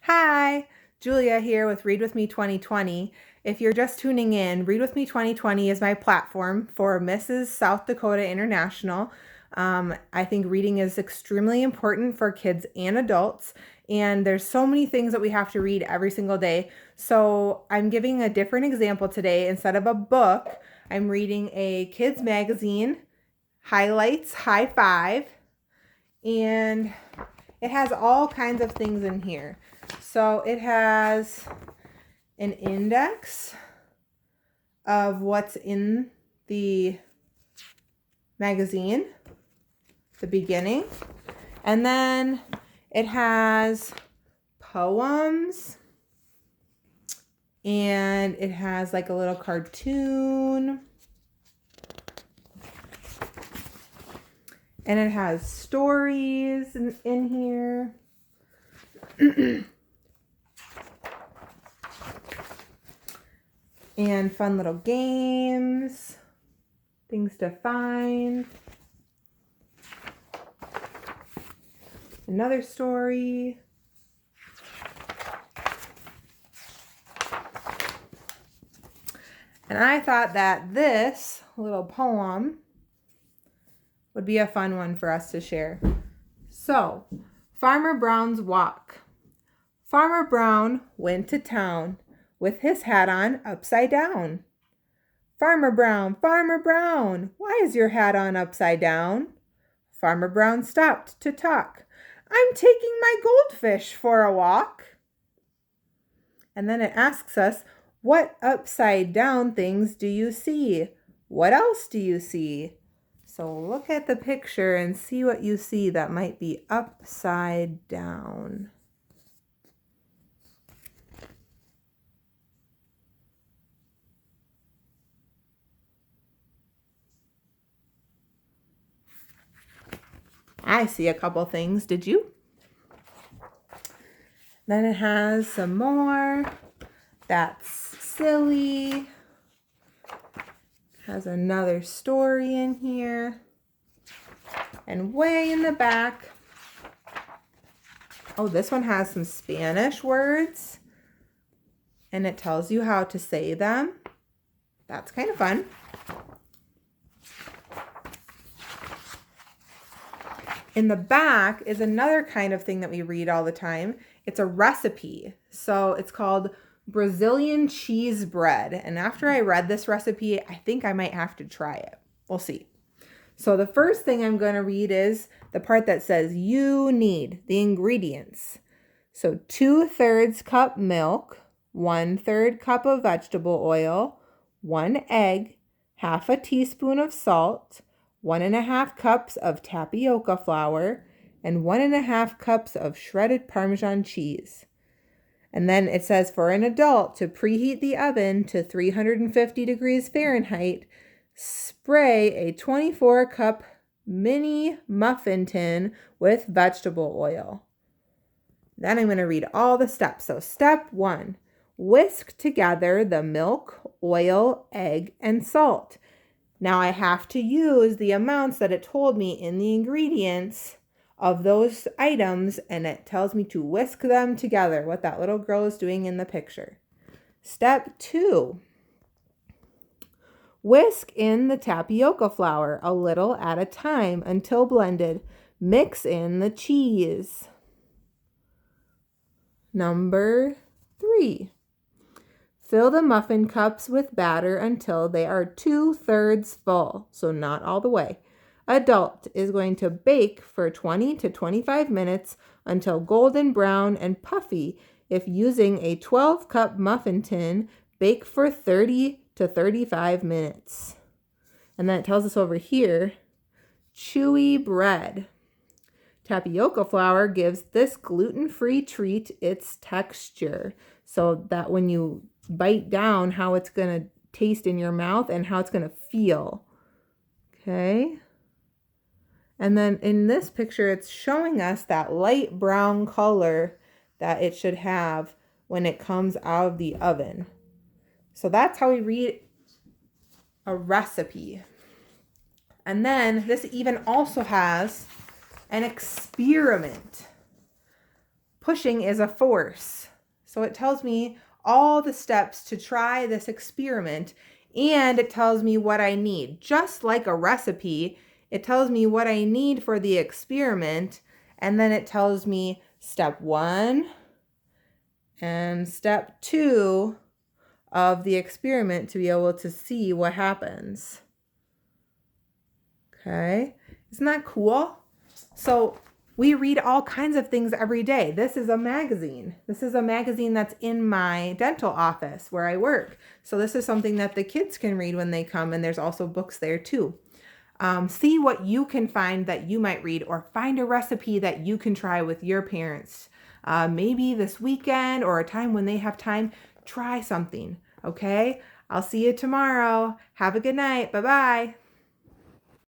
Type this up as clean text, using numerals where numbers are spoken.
Hi, Julia here with Read With Me 2020. If you're just tuning in, Read With Me 2020 is my platform for Mrs. South Dakota International. I think reading is extremely important for kids and adults, and there's so many things that we have to read every single day. So I'm giving a different example today. Instead of a book, I'm reading a kids magazine, Highlights High Five, and it has all kinds of things in here. So it has an index of what's in the magazine, the beginning, and then it has poems, and it has like a little cartoon, and it has stories in here. And fun little games, things to find. Another story. And I thought that this little poem would be a fun one for us to share. So, Farmer Brown's Walk. Farmer Brown went to town with his hat on upside down. Farmer Brown, why is your hat on upside down? Farmer Brown stopped to talk. I'm taking my goldfish for a walk. And then it asks us, what upside down things do you see? What else do you see? So look at the picture and see what you see that might be upside down. I see a couple things. Did you? Then it has some more. That's silly. Has another story in here. And way in the back, oh, this one has some Spanish words. And it tells you how to say them. That's kind of fun. In the back is another kind of thing that we read all the time. It's a recipe. So it's called Brazilian cheese bread. And after I read this recipe, I think I might have to try it. We'll see. So the first thing I'm going to read is the part that says you need the ingredients. So 2/3 cup milk, 1/3 cup of vegetable oil, 1 egg, half a teaspoon of salt, 1.5 cups of tapioca flour, and 1.5 cups of shredded Parmesan cheese. And then it says for an adult to preheat the oven to 350 degrees Fahrenheit, spray a 24-cup mini muffin tin with vegetable oil. Then I'm going to read all the steps. So step 1, whisk together the milk, oil, egg, and salt. Now I have to use the amounts that it told me in the ingredients of those items, and it tells me to whisk them together, what that little girl is doing in the picture. Step 2, whisk in the tapioca flour a little at a time until blended. Mix in the cheese. Number 3, fill the muffin cups with batter until they are 2/3 full, so not all the way. Adult is going to bake for 20 to 25 minutes until golden brown and puffy. If using a 12-cup muffin tin, bake for 30 to 35 minutes. And then it tells us over here, chewy bread. Tapioca flour gives this gluten-free treat its texture, so that when you bite down, how it's going to taste in your mouth and how it's going to feel. Okay. And then in this picture, it's showing us that light brown color that it should have when it comes out of the oven. So that's how we read a recipe. And then this even also has an experiment. pushing is a force. So it tells me all the steps to try this experiment, and it tells me what I need. Just like a recipe, it tells me what I need for the experiment, and then it tells me step 1 and step 2 of the experiment to be able to see what happens. Okay, isn't that cool? So we read all kinds of things every day. This is a magazine. This is a magazine that's in my dental office where I work. So this is something that the kids can read when they come, and there's also books there too. See what you can find that you might read, or find a recipe that you can try with your parents. Maybe this weekend or a time when they have time, try something, okay? I'll see you tomorrow. Have a good night. Bye-bye.